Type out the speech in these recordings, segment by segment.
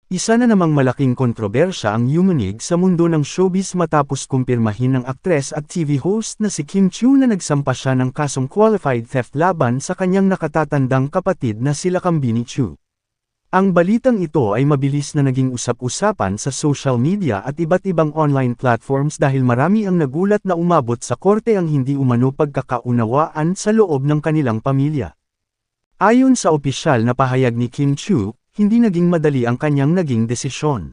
Isa na namang malaking kontrobersya ang yumanig sa mundo ng showbiz matapos kumpirmahin ng aktres at TV host na si Kim Chiu na nagsampa siya ng kasong qualified theft laban sa kanyang nakatatandang kapatid na sila Kambini Chiu. Ang balitang ito ay mabilis na naging usap-usapan sa social media at iba't ibang online platforms dahil marami ang nagulat na umabot sa korte ang hindi umano pagkakaunawaan sa loob ng kanilang pamilya. Ayon sa opisyal na pahayag ni Kim Chiu, hindi naging madali ang kanyang naging desisyon.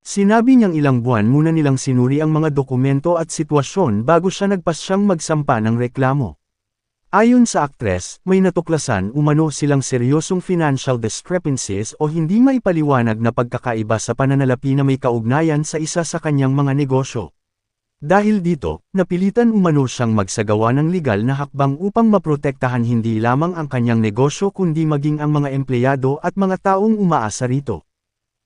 Sinabi niyang ilang buwan muna nilang sinuri ang mga dokumento at sitwasyon bago siya nagpasyang magsampa ng reklamo. Ayon sa aktres, may natuklasan umano silang seryosong financial discrepancies o hindi maipaliwanag na pagkakaiba sa pananalapi na may kaugnayan sa isa sa kanyang mga negosyo. Dahil dito, napilitan umano siyang magsagawa ng legal na hakbang upang maprotektahan hindi lamang ang kanyang negosyo kundi maging ang mga empleyado at mga taong umaasa rito.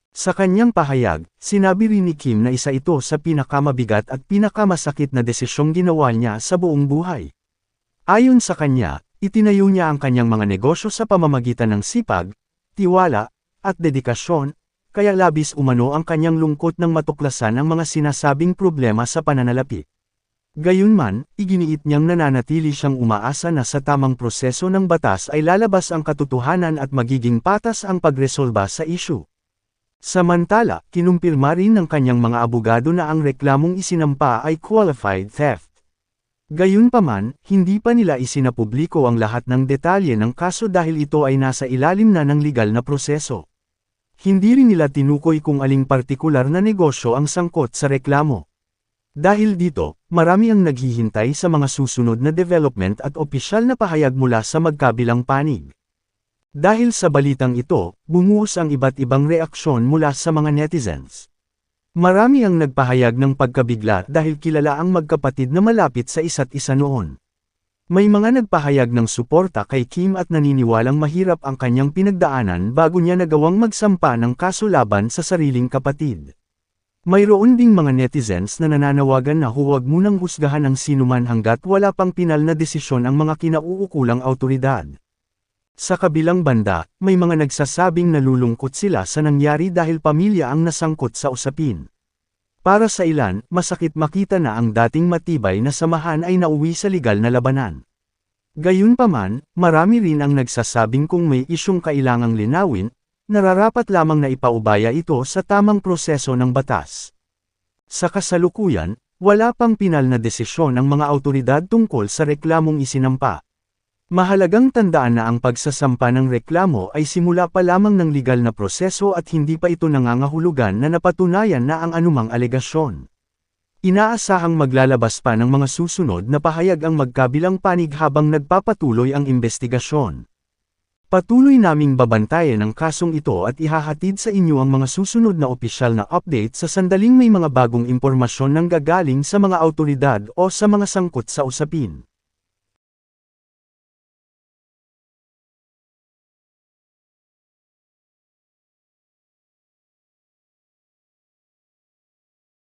Sa kanyang pahayag, sinabi rin ni Kim na isa ito sa pinakamabigat at pinakamasakit na desisyong ginawa niya sa buong buhay. Ayon sa kanya, itinayo niya ang kanyang mga negosyo sa pamamagitan ng sipag, tiwala, at dedikasyon, kaya labis umano ang kanyang lungkot nang matuklasan ang mga sinasabing problema sa pananalapi. Gayunman, iginiit niyang nananatili siyang umaasa na sa tamang proseso ng batas ay lalabas ang katotohanan at magiging patas ang pagresolba sa issue. Samantala, kinumpirma rin ng kanyang mga abogado na ang reklamong isinampa ay qualified theft. Gayunpaman, hindi pa nila isinapubliko ang lahat ng detalye ng kaso dahil ito ay nasa ilalim na ng legal na proseso. Hindi rin nila tinukoy kung aling partikular na negosyo ang sangkot sa reklamo. Dahil dito, marami ang naghihintay sa mga susunod na development at opisyal na pahayag mula sa magkabilang panig. Dahil sa balitang ito, bumuhos ang iba't ibang reaksyon mula sa mga netizens. Marami ang nagpahayag ng pagkabigla dahil kilala ang magkapatid na malapit sa isa't isa noon. May mga nagpahayag ng suporta kay Kim at naniniwalang mahirap ang kanyang pinagdaanan bago niya nagawang magsampa ng kaso laban sa sariling kapatid. Mayroon ding mga netizens na nananawagan na huwag munang husgahan ang sinuman hanggat wala pang pinal na desisyon ang mga kinauukulang awtoridad. Sa kabilang banda, may mga nagsasabing nalulungkot sila sa nangyari dahil pamilya ang nasangkot sa usapin. Para sa ilan, masakit makita na ang dating matibay na samahan ay nauwi sa legal na labanan. Gayunpaman, marami rin ang nagsasabing kung may isyong kailangang linawin, nararapat lamang na ipaubaya ito sa tamang proseso ng batas. Sa kasalukuyan, wala pang pinal na desisyon ang mga awtoridad tungkol sa reklamong isinampa. Mahalagang tandaan na ang pagsasampa ng reklamo ay simula pa lamang ng legal na proseso at hindi pa ito nangangahulugan na napatunayan na ang anumang alegasyon. Inaasahang maglalabas pa ng mga susunod na pahayag ang magkabilang panig habang nagpapatuloy ang investigasyon. Patuloy naming babantayan ang kasong ito at ihahatid sa inyo ang mga susunod na opisyal na update sa sandaling may mga bagong impormasyon nang gagaling sa mga awtoridad o sa mga sangkot sa usapin.